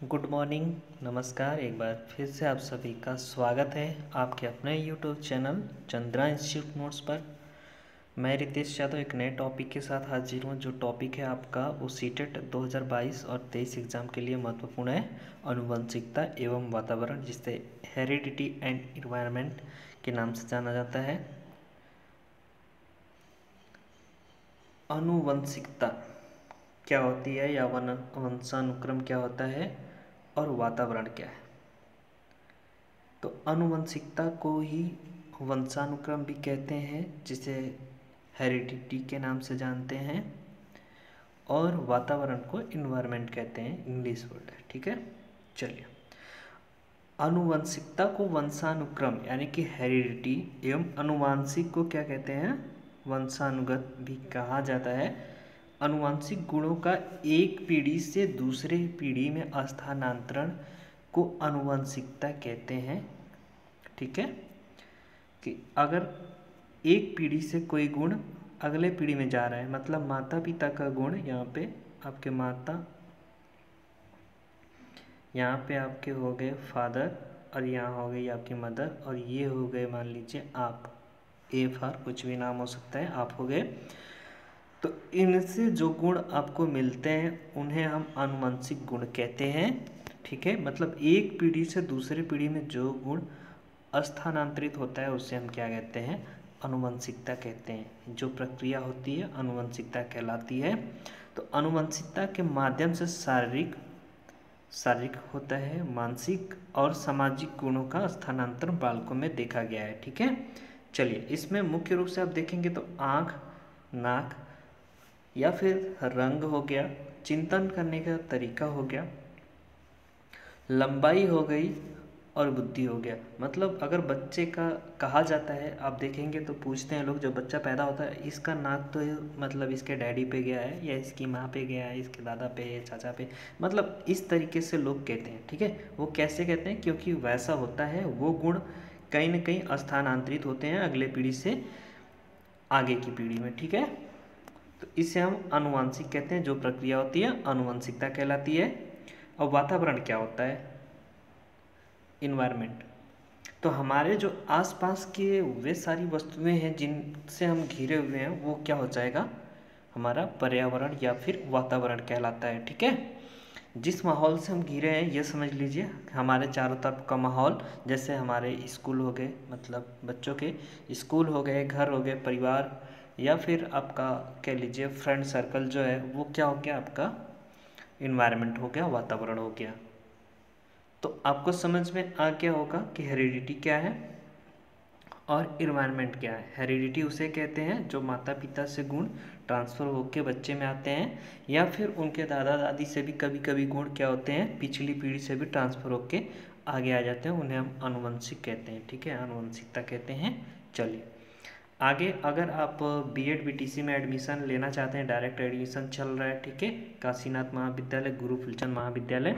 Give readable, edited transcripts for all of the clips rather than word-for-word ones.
Good morning. नमस्कार। एक बार फिर से आप सभी का स्वागत है आपके अपने YouTube channel Chandra institute notes पर। मैं रितेश यादव एक नए टॉपिक के साथ हाजिर हूँ। जो टॉपिक है आपका वो सीटेट 2022 और 23 एग्ज़ाम के लिए महत्वपूर्ण है, आनुवंशिकता एवं वातावरण, जिसे हेरिडिटी एंड इन्वायरमेंट के नाम से जाना जाता है। आनुवंशिकता क्या होती है या वंशानुक्रम क्या होता है और वातावरण क्या है। तो आनुवंशिकता को ही वंशानुक्रम भी कहते हैं, जिसे हेरिडिटी के नाम से जानते हैं, और वातावरण को इन्वायरमेंट कहते हैं, इंग्लिश वर्ड है। ठीक है, चलिए। आनुवंशिकता को वंशानुक्रम यानी कि हेरिडिटी एवं अनुवांशिक को क्या कहते हैं, वंशानुगत भी कहा जाता है। आनुवांशिक गुणों का एक पीढ़ी से दूसरे पीढ़ी में स्थानांतरण को आनुवंशिकता कहते हैं। ठीक है, कि अगर एक पीढ़ी से कोई गुण अगले पीढ़ी में जा रहा है, मतलब माता पिता का गुण, यहाँ पे आपके माता, यहाँ पे आपके हो गए फादर, और यहाँ हो गई आपकी मदर, और ये हो गए मान लीजिए आप, ए फॉर कुछ भी नाम हो सकता है, आप हो गए। तो इनसे जो गुण आपको मिलते हैं उन्हें हम आनुवंशिक गुण कहते हैं। ठीक है, मतलब एक पीढ़ी से दूसरे पीढ़ी में जो गुण स्थानांतरित होता है उसे हम क्या कहते हैं, आनुवंशिकता कहते हैं। जो प्रक्रिया होती है आनुवंशिकता कहलाती है। तो आनुवंशिकता के माध्यम से शारीरिक होता है, मानसिक और सामाजिक गुणों का स्थानांतरण बालकों में देखा गया है। ठीक है, चलिए। इसमें मुख्य रूप से आप देखेंगे तो आँख, नाक या फिर रंग हो गया, चिंतन करने का तरीका हो गया, लंबाई हो गई, और बुद्धि हो गया। मतलब अगर बच्चे का कहा जाता है, आप देखेंगे तो पूछते हैं लोग, जब बच्चा पैदा होता है, इसका नाक तो मतलब इसके डैडी पे गया है, या इसकी माँ पे गया है, इसके दादा पे, चाचा पे, मतलब इस तरीके से लोग कहते हैं। ठीक है, वो कैसे कहते हैं, क्योंकि वैसा होता है, वो गुण कहीं ना कहीं स्थानांतरित होते हैं अगले पीढ़ी से आगे की पीढ़ी में। ठीक है, तो इसे हम आनुवांशिक कहते हैं। जो प्रक्रिया होती है आनुवंशिकता कहलाती है। और वातावरण क्या होता है, इन्वायरमेंट। तो हमारे जो आसपास के वे सारी वस्तुएं हैं जिनसे हम घिरे हुए हैं, वो क्या हो जाएगा, हमारा पर्यावरण या फिर वातावरण कहलाता है। ठीक है, जिस माहौल से हम घिरे हैं, ये समझ लीजिए हमारे चारों तरफ का माहौल, जैसे हमारे स्कूल हो गए, मतलब बच्चों के स्कूल हो गए, घर हो गए, परिवार, या फिर आपका कह लीजिए फ्रेंड सर्कल जो है, वो क्या हो गया, आपका इन्वायरमेंट हो गया, वातावरण हो गया। तो आपको समझ में आ गया होगा कि हेरिडिटी क्या है और इन्वायरमेंट क्या है। हेरिडिटी उसे कहते हैं जो माता पिता से गुण ट्रांसफ़र होकर बच्चे में आते हैं, या फिर उनके दादा दादी से भी कभी कभी गुण क्या होते हैं, पिछली पीढ़ी से भी ट्रांसफ़र होकर आगे आ जाते हैं, उन्हें हम आनुवंशिक कहते हैं। ठीक है, आनुवंशिकता कहते हैं। चलिए आगे, अगर आप बीएड बीटीसी में एडमिशन लेना चाहते हैं, डायरेक्ट एडमिशन चल रहा है, ठीक है, काशीनाथ महाविद्यालय, गुरु फुलचंद महाविद्यालय,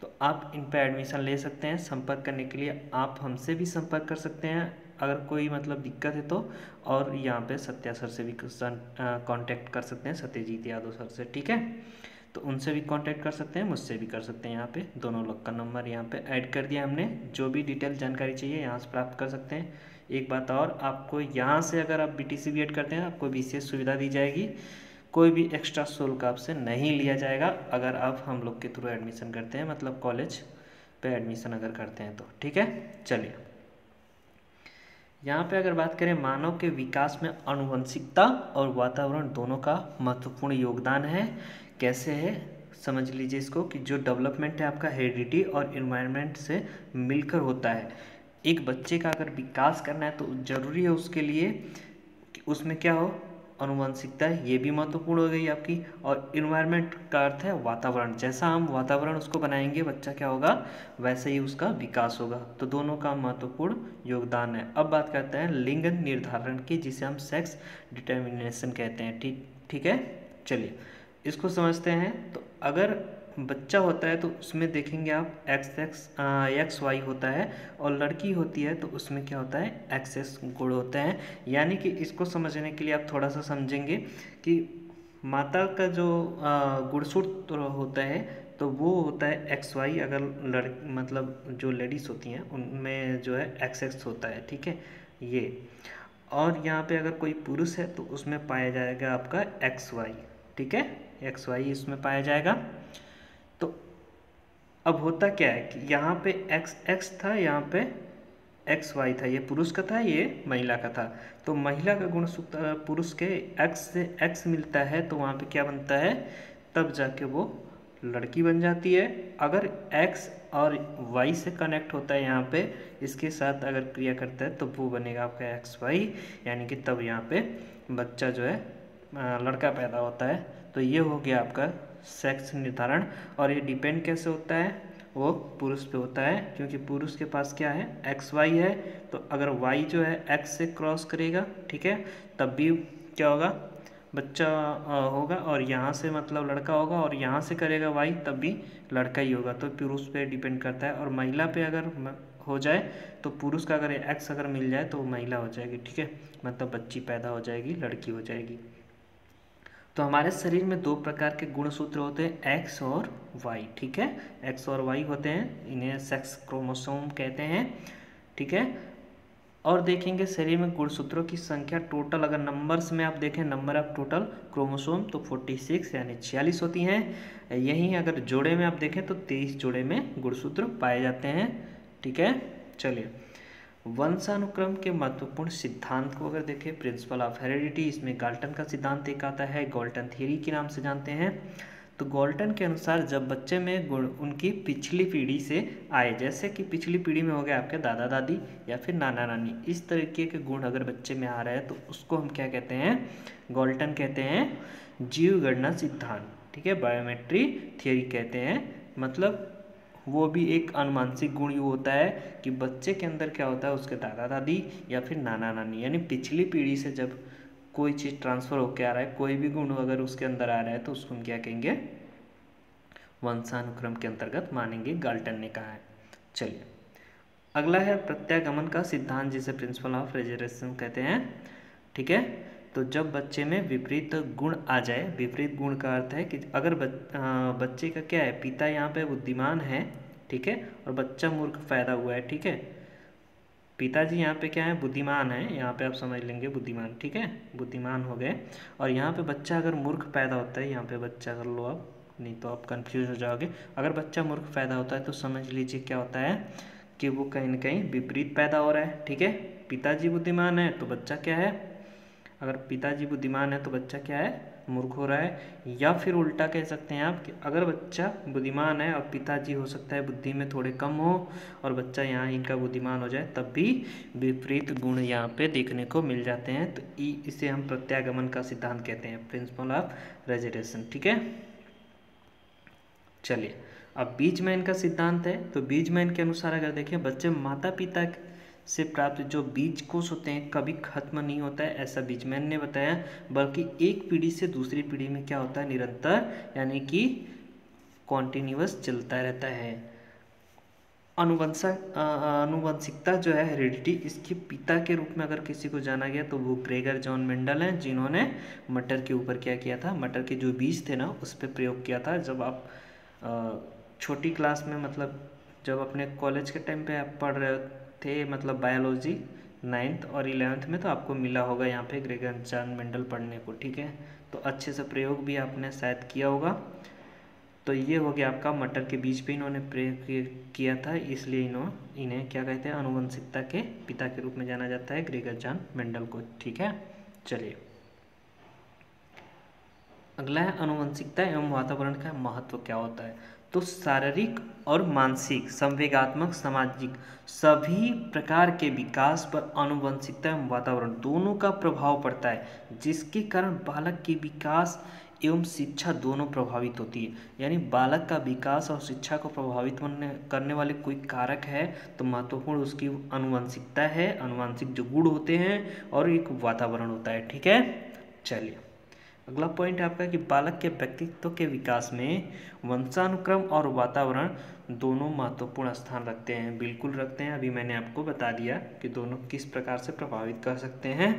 तो आप इन पर एडमिशन ले सकते हैं। संपर्क करने के लिए आप हमसे भी संपर्क कर सकते हैं अगर कोई मतलब दिक्कत है तो, और यहाँ पे सत्या सर से भी कांटेक्ट कर सकते हैं, सत्यजीत यादव सर से। ठीक है, तो उनसे भी कांटेक्ट कर सकते हैं, मुझसे भी कर सकते हैं। यहाँ पे दोनों लोग का नंबर यहाँ पे ऐड कर दिया हमने। जो भी डिटेल जानकारी चाहिए यहाँ से प्राप्त कर सकते हैं। एक बात और, आपको यहाँ से अगर आप बीटीसी बीएड करते हैं, आपको विशेष सुविधा दी जाएगी, कोई भी एक्स्ट्रा शुल्क आपसे नहीं लिया जाएगा अगर आप हम लोग के थ्रू एडमिशन करते हैं, मतलब कॉलेज पे एडमिशन अगर करते हैं तो। ठीक है, चलिए यहाँ पे अगर बात करें, मानव के विकास में आनुवंशिकता और वातावरण दोनों का महत्वपूर्ण योगदान है। कैसे है, समझ लीजिए इसको, कि जो डेवलपमेंट है आपका हेरिडिटी और इन्वायरमेंट से मिलकर होता है। एक बच्चे का अगर विकास करना है तो ज़रूरी है उसके लिए कि उसमें क्या हो, आनुवंशिकता है, ये भी महत्वपूर्ण हो गई आपकी। और इन्वायरमेंट का अर्थ है वातावरण, जैसा हम वातावरण उसको बनाएंगे बच्चा क्या होगा, वैसे ही उसका विकास होगा। तो दोनों का महत्वपूर्ण योगदान है। अब बात करते हैं लिंग निर्धारण की, जिसे हम सेक्स डिटर्मिनेशन कहते हैं। ठीक है, चलिए इसको समझते हैं। तो अगर बच्चा होता है तो उसमें देखेंगे आप एक्स वाई होता है, और लड़की होती है तो उसमें क्या होता है, एक्स गुण होते हैं। यानी कि इसको समझने के लिए आप थोड़ा सा समझेंगे कि माता का जो गुणसूत्र होता है, तो तो वो होता है एक्स वाई। अगर मतलब जो लेडीज़ होती हैं उनमें जो है एक्स एक्स होता है, ठीक है ये। और यहाँ पे अगर कोई पुरुष है तो उसमें पाया जाएगा आपका एक्स वाई, ठीक है, एक्स वाई इसमें पाया जाएगा। तो अब होता क्या है कि यहाँ पे एक्स एक्स था, यहाँ पे एक्स वाई था, ये पुरुष का था, ये महिला का था। तो महिला का गुणसूत्र पुरुष के एक्स से एक्स मिलता है तो वहाँ पे क्या बनता है, तब जाके वो लड़की बन जाती है। अगर एक्स और वाई से कनेक्ट होता है यहाँ पे, इसके साथ अगर क्रिया करता है तो वो बनेगा आपका एक्स वाई, यानी कि तब यहाँ पे बच्चा जो है लड़का पैदा होता है। तो ये हो गया आपका सेक्स निर्धारण। और ये डिपेंड कैसे होता है, वो पुरुष पे होता है, क्योंकि पुरुष के पास क्या है, एक्स वाई है। तो अगर वाई जो है एक्स से क्रॉस करेगा, ठीक है, तब भी क्या होगा, बच्चा होगा। और यहाँ से मतलब लड़का होगा, और यहाँ से करेगा वाई तब भी लड़का ही होगा। तो पुरुष पे डिपेंड करता है। और महिला पे अगर हो जाए तो पुरुष का अगर एक्स अगर मिल जाए तो वो महिला हो जाएगी, ठीक है, मतलब बच्ची पैदा हो जाएगी, लड़की हो जाएगी। तो हमारे शरीर में दो प्रकार के गुणसूत्र होते हैं, एक्स और वाई, ठीक है, एक्स और वाई होते हैं, इन्हें सेक्स क्रोमोसोम कहते हैं, ठीक है। और देखेंगे शरीर में गुणसूत्रों की संख्या टोटल, अगर नंबर्स में आप देखें नंबर ऑफ टोटल क्रोमोसोम तो 46 यानी 46 होती हैं। यहीं अगर जोड़े में आप देखें तो 23 जोड़े में गुणसूत्र पाए जाते हैं, ठीक है। चलिए, वंशानुक्रम के महत्वपूर्ण सिद्धांत को अगर देखें, प्रिंसिपल ऑफ हेरिडिटी, इसमें गाल्टन का सिद्धांत एक आता है, गाल्टन थ्योरी के नाम से जानते हैं। तो गाल्टन के अनुसार जब बच्चे में गुण उनकी पिछली पीढ़ी से आए, जैसे कि पिछली पीढ़ी में हो गया आपके दादा दादी या फिर नाना नानी, इस तरीके के गुण अगर बच्चे में आ रहे हैं तो उसको हम क्या कहते हैं, गाल्टन कहते हैं जीव गणना सिद्धांत, ठीक है, बायोमेट्री थ्योरी कहते हैं। मतलब वो भी एक अनुवांशिक गुण होता है कि बच्चे के अंदर क्या होता है, उसके दादा दादी या फिर नाना नानी, यानी पिछली पीढ़ी से जब कोई चीज़ ट्रांसफ़र होकर आ रहा है, कोई भी गुण अगर उसके अंदर आ रहा है तो उसको हम क्या कहेंगे, वंशानुक्रम के अंतर्गत मानेंगे, गाल्टन ने कहा है। चलिए, अगला है प्रत्यागमन का सिद्धांत, जिसे प्रिंसिपल ऑफ रेजरेशन कहते हैं, ठीक है। तो जब बच्चे में विपरीत गुण आ जाए, विपरीत गुण का अर्थ है कि अगर बच्चे का क्या है, पिता यहाँ पे बुद्धिमान है, ठीक है, और बच्चा मूर्ख पैदा हुआ है, ठीक है, पिताजी यहाँ पे क्या है, बुद्धिमान है, यहाँ पे आप समझ लेंगे बुद्धिमान, ठीक है, बुद्धिमान हो गए। और यहाँ पे बच्चा अगर मूर्ख पैदा होता है, यहाँ पे बच्चा कर लो आप, नहीं तो आप कंफ्यूज हो जाओगे। अगर बच्चा मूर्ख पैदा होता है तो समझ लीजिए क्या होता है कि वो कहीं ना कहीं विपरीत पैदा हो रहा है, ठीक है। पिताजी बुद्धिमान है तो बच्चा क्या है, अगर पिताजी बुद्धिमान है तो बच्चा क्या है, मूर्ख हो रहा है। या फिर उल्टा कह सकते हैं आप कि अगर बच्चा बुद्धिमान है और पिताजी हो सकता है बुद्धि में थोड़े कम हो और बच्चा यहाँ इनका बुद्धिमान हो जाए, तब भी विपरीत गुण यहाँ पे देखने को मिल जाते हैं। तो इसे हम प्रत्यागमन का सिद्धांत कहते हैं, प्रिंसिपल ऑफ रेजरेशन, ठीक है। चलिए, अब बीजमैन का सिद्धांत है। तो बीजमैन के अनुसार अगर देखें, बच्चे माता पिता से प्राप्त जो बीज कोष होते हैं कभी खत्म नहीं होता है, ऐसा बीजमैन ने बताया, बल्कि एक पीढ़ी से दूसरी पीढ़ी में क्या होता है, निरंतर, यानी कि कॉन्टिन्यूअस चलता रहता है। अनुवंशिकता जो है, हेरिडिटी, इसके पिता के रूप में अगर किसी को जाना गया तो वो ग्रेगर जॉन मेंडल हैं, जिन्होंने मटर के ऊपर क्या किया था, मटर के जो बीज थे ना उस पर प्रयोग किया था। जब आप छोटी क्लास में, मतलब जब अपने कॉलेज के टाइम पे आप पढ़ रहे थे, मतलब बायोलॉजी 9th और 11th में, तो आपको मिला होगा यहाँ पे ग्रेगर जॉन मेंडल पढ़ने को, ठीक है। तो अच्छे से प्रयोग भी आपने शायद किया होगा। तो ये हो गया आपका, मटर के बीज पे इन्होंने प्रयोग किया था, इसलिए इन्हें क्या कहते हैं, आनुवंशिकता के पिता के रूप में जाना जाता है, ग्रेगर जॉन मेंडल को, ठीक है। चलिए, अगला है आनुवंशिकता एवं वातावरण का महत्व क्या होता है। तो शारीरिक और मानसिक, संवेगात्मक, सामाजिक सभी प्रकार के विकास पर आनुवंशिकता एवं वातावरण दोनों का प्रभाव पड़ता है, जिसके कारण बालक के विकास एवं शिक्षा दोनों प्रभावित होती है। यानी बालक का विकास और शिक्षा को प्रभावित करने वाले कोई कारक है तो महत्वपूर्ण उसकी आनुवंशिकता है, आनुवंशिक जो गुण होते हैं, और एक वातावरण होता है, ठीक है। चलिए, अगला पॉइंट है आपका कि बालक के व्यक्तित्व के विकास में वंशानुक्रम और वातावरण दोनों महत्वपूर्ण स्थान रखते हैं। बिल्कुल रखते हैं, अभी मैंने आपको बता दिया कि दोनों किस प्रकार से प्रभावित कर सकते हैं।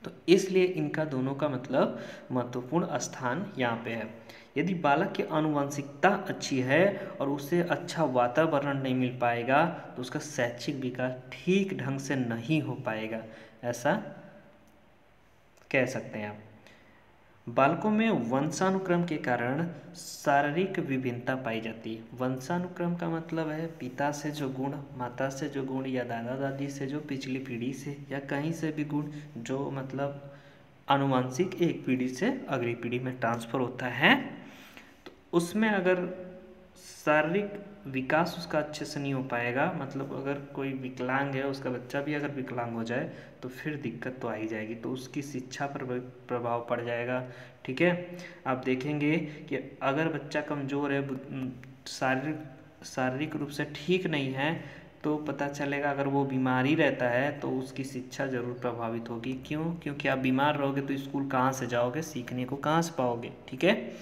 तो इसलिए इनका दोनों का मतलब महत्वपूर्ण स्थान यहाँ पे है। यदि बालक की आनुवंशिकता अच्छी है और उसे अच्छा वातावरण नहीं मिल पाएगा तो उसका शैक्षिक विकास ठीक ढंग से नहीं हो पाएगा, ऐसा कह सकते हैं आप। बालकों में वंशानुक्रम के कारण शारीरिक विभिन्नता पाई जाती है। वंशानुक्रम का मतलब है पिता से जो गुण, माता से जो गुण, या दादा दादी से जो पिछली पीढ़ी से या कहीं से भी गुण जो मतलब आनुवंशिक एक पीढ़ी से अगली पीढ़ी में ट्रांसफर होता है, तो उसमें अगर शारीरिक विकास उसका अच्छे से नहीं हो पाएगा, मतलब अगर कोई विकलांग है उसका बच्चा भी अगर विकलांग हो जाए तो फिर दिक्कत तो आ ही जाएगी, तो उसकी शिक्षा पर प्रभाव पड़ जाएगा। ठीक है, आप देखेंगे कि अगर बच्चा कमज़ोर है, शारीरिक रूप से ठीक नहीं है, तो पता चलेगा अगर वो बीमार ही रहता है तो उसकी शिक्षा ज़रूर प्रभावित होगी। क्यों? क्योंकि आप बीमार रहोगे तो स्कूल कहाँ से जाओगे, सीखने को कहाँ से पाओगे। ठीक है,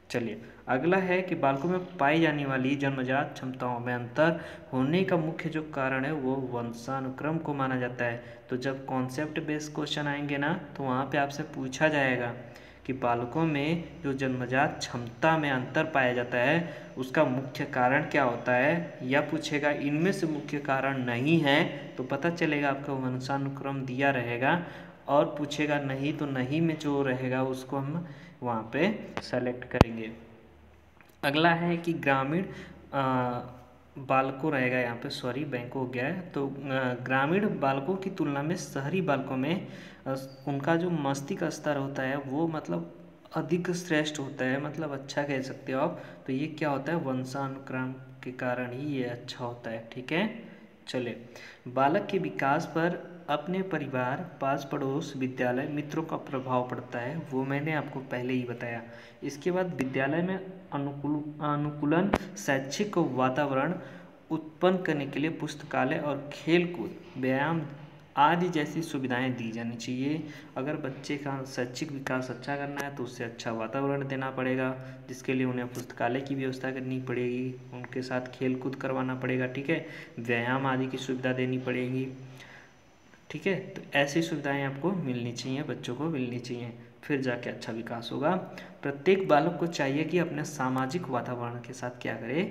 चलिए अगला है कि बालकों में पाई जाने वाली जन्मजात क्षमताओं में अंतर होने का मुख्य जो कारण है वो वंशानुक्रम को माना जाता है। तो जब कॉन्सेप्ट बेस्ड क्वेश्चन आएंगे ना, तो वहाँ पे आपसे पूछा जाएगा कि बालकों में जो जन्मजात क्षमता में अंतर पाया जाता है उसका मुख्य कारण क्या होता है, या पूछेगा इनमें से मुख्य कारण नहीं है, तो पता चलेगा आपका वंशानुक्रम दिया रहेगा, और पूछेगा नहीं तो नहीं में जो रहेगा उसको हम वहाँ पे सेलेक्ट करेंगे। अगला है कि ग्रामीण बालकों रहेगा यहाँ पे, सॉरी बैंक हो गया है, तो ग्रामीण बालकों की तुलना में शहरी बालकों में उनका जो मस्तिष्क स्तर होता है वो मतलब अधिक श्रेष्ठ होता है, मतलब अच्छा कह सकते हो आप। तो ये क्या होता है, वंशानुक्रम के कारण ही ये अच्छा होता है। ठीक है, चलिए बालक के विकास पर अपने परिवार, पास पड़ोस, विद्यालय, मित्रों का प्रभाव पड़ता है, वो मैंने आपको पहले ही बताया। इसके बाद विद्यालय में अनुकूलन शैक्षिक वातावरण उत्पन्न करने के लिए पुस्तकालय और खेलकूद, व्यायाम आदि जैसी सुविधाएं दी जानी चाहिए। अगर बच्चे का शैक्षिक विकास अच्छा करना है तो उससे अच्छा वातावरण देना पड़ेगा, जिसके लिए उन्हें पुस्तकालय की व्यवस्था करनी पड़ेगी, उनके साथ खेल कूद करवाना पड़ेगा। ठीक है, व्यायाम आदि की सुविधा देनी पड़ेगी। ठीक है, तो ऐसी सुविधाएं आपको मिलनी चाहिए, बच्चों को मिलनी चाहिए, फिर जाके अच्छा विकास होगा। प्रत्येक बालक को चाहिए कि अपने सामाजिक वातावरण के साथ क्या करे,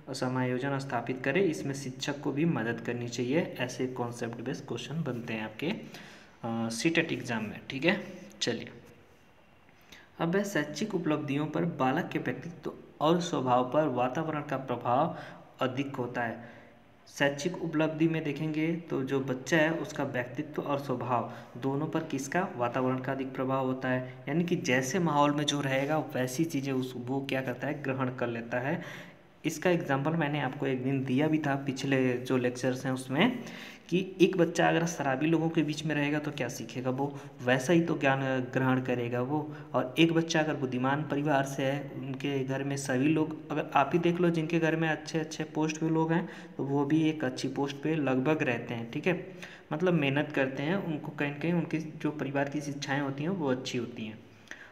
समायोजन स्थापित करे। इसमें शिक्षक को भी मदद करनी चाहिए। ऐसे कॉन्सेप्ट बेस्ड क्वेश्चन बनते हैं आपके सीटेट एग्जाम में। ठीक है, चलिए अब है शैक्षिक उपलब्धियों पर बालक के व्यक्तित्व और स्वभाव पर वातावरण का प्रभाव अधिक होता है। शैक्षिक उपलब्धि में देखेंगे तो जो बच्चा है उसका व्यक्तित्व और स्वभाव दोनों पर किसका, वातावरण का अधिक प्रभाव होता है। यानी कि जैसे माहौल में जो रहेगा वैसी चीज़ें वो क्या करता है, ग्रहण कर लेता है। इसका एग्जाम्पल मैंने आपको एक दिन दिया भी था पिछले जो लेक्चर्स हैं उसमें, कि एक बच्चा अगर शराबी लोगों के बीच में रहेगा तो क्या सीखेगा, वो वैसा ही तो ज्ञान ग्रहण करेगा वो। और एक बच्चा अगर बुद्धिमान परिवार से है, उनके घर में सभी लोग, अगर आप ही देख लो जिनके घर में अच्छे अच्छे पोस्ट पे लोग हैं तो वो भी एक अच्छी पोस्ट पे लगभग रहते हैं। ठीक है, मतलब मेहनत करते हैं, उनको कहीं कहीं उनकी जो परिवार की शिक्षाएँ होती हैं वो अच्छी होती हैं।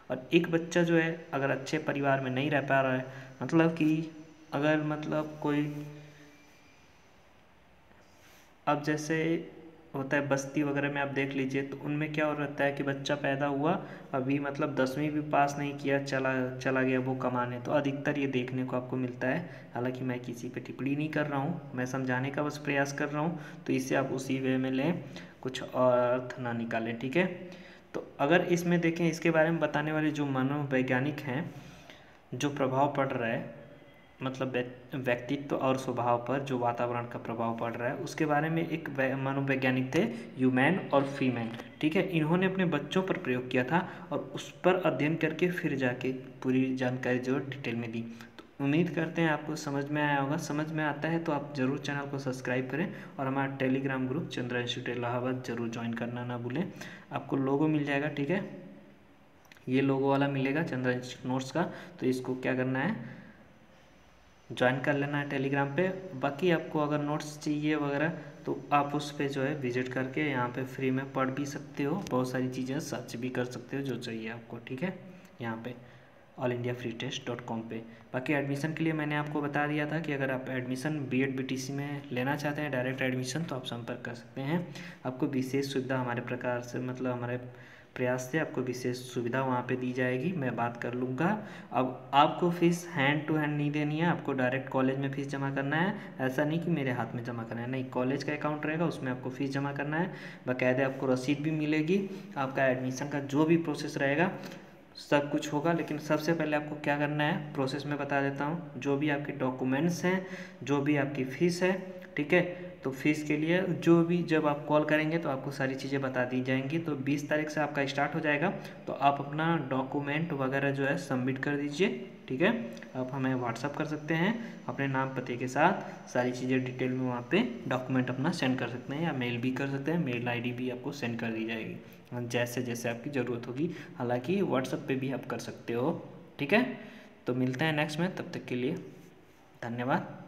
और एक बच्चा जो है अगर अच्छे परिवार में नहीं रह पा रहा है, मतलब कि अगर मतलब कोई, अब जैसे होता है बस्ती वगैरह में आप देख लीजिए, तो उनमें क्या हो रहता है कि बच्चा पैदा हुआ, अभी मतलब 10वीं भी पास नहीं किया, चला गया वो कमाने, तो अधिकतर ये देखने को आपको मिलता है। हालांकि मैं किसी पे टिप्पणी नहीं कर रहा हूँ, मैं समझाने का बस प्रयास कर रहा हूँ, तो इसे आप उसी वे में लें, कुछ और अर्थ ना निकालें। ठीक है, तो अगर इसमें देखें, इसके बारे में बताने वाले जो मनोवैज्ञानिक हैं, जो प्रभाव पड़ रहा है मतलब व्यक्तित्व और स्वभाव पर जो वातावरण का प्रभाव पड़ रहा है, उसके बारे में एक मनोवैज्ञानिक थे, ह्यूमैन और फ्रीमैन। ठीक है, इन्होंने अपने बच्चों पर प्रयोग किया था और उस पर अध्ययन करके फिर जाके पूरी जानकारी जो डिटेल में दी। तो उम्मीद करते हैं आपको समझ में आया होगा। समझ में आता है तो आप ज़रूर चैनल को सब्सक्राइब करें और हमारा Telegram group Chandra institute Allahabad ज़रूर ज्वाइन करना ना भूलें। आपको लोगो मिल जाएगा, ठीक है, ये लोगो वाला मिलेगा चंद्रा इंस्टीट्यूट नोट्स का, तो इसको क्या करना है, ज्वाइन कर लेना है टेलीग्राम पे। बाकी आपको अगर नोट्स चाहिए वगैरह तो आप उस पे जो है विजिट करके यहाँ पे फ्री में पढ़ भी सकते हो, बहुत सारी चीज़ें सर्च भी कर सकते हो जो चाहिए आपको। ठीक है, यहाँ पे allindiafreetest.com पे। बाकी एडमिशन के लिए मैंने आपको बता दिया था कि अगर आप एडमिशन बीएड बीटीसी में लेना चाहते हैं डायरेक्ट एडमिशन, तो आप संपर्क कर सकते हैं। आपको विशेष सुविधा हमारे प्रकार से, मतलब हमारे प्रयास से आपको विशेष सुविधा वहाँ पे दी जाएगी, मैं बात कर लूँगा। अब आपको फीस हैंड टू हैंड नहीं देनी है, आपको डायरेक्ट कॉलेज में फ़ीस जमा करना है। ऐसा नहीं कि मेरे हाथ में जमा करना है, नहीं, कॉलेज का अकाउंट रहेगा उसमें आपको फ़ीस जमा करना है। बाकायदे आपको रसीद भी मिलेगी, आपका एडमिशन का जो भी प्रोसेस रहेगा सब कुछ होगा। लेकिन सबसे पहले आपको क्या करना है प्रोसेस में बता देता हूँ। जो भी आपके डॉक्यूमेंट्स हैं, जो भी आपकी फ़ीस है, ठीक है, तो फीस के लिए जो भी जब आप कॉल करेंगे तो आपको सारी चीज़ें बता दी जाएंगी। तो 20 तारीख से आपका स्टार्ट हो जाएगा, तो आप अपना डॉक्यूमेंट वगैरह जो है सबमिट कर दीजिए, ठीक है। आप हमें व्हाट्सअप कर सकते हैं अपने नाम पते के साथ, सारी चीज़ें डिटेल में वहाँ पे डॉक्यूमेंट अपना सेंड कर सकते हैं, या मेल भी कर सकते हैं, मेल आईडी भी आपको सेंड कर दी जाएगी जैसे जैसे आपकी ज़रूरत होगी। हालाँकि व्हाट्सअप पे भी आप कर सकते हो, ठीक है। तो मिलते हैं नेक्स्ट में, तब तक के लिए धन्यवाद।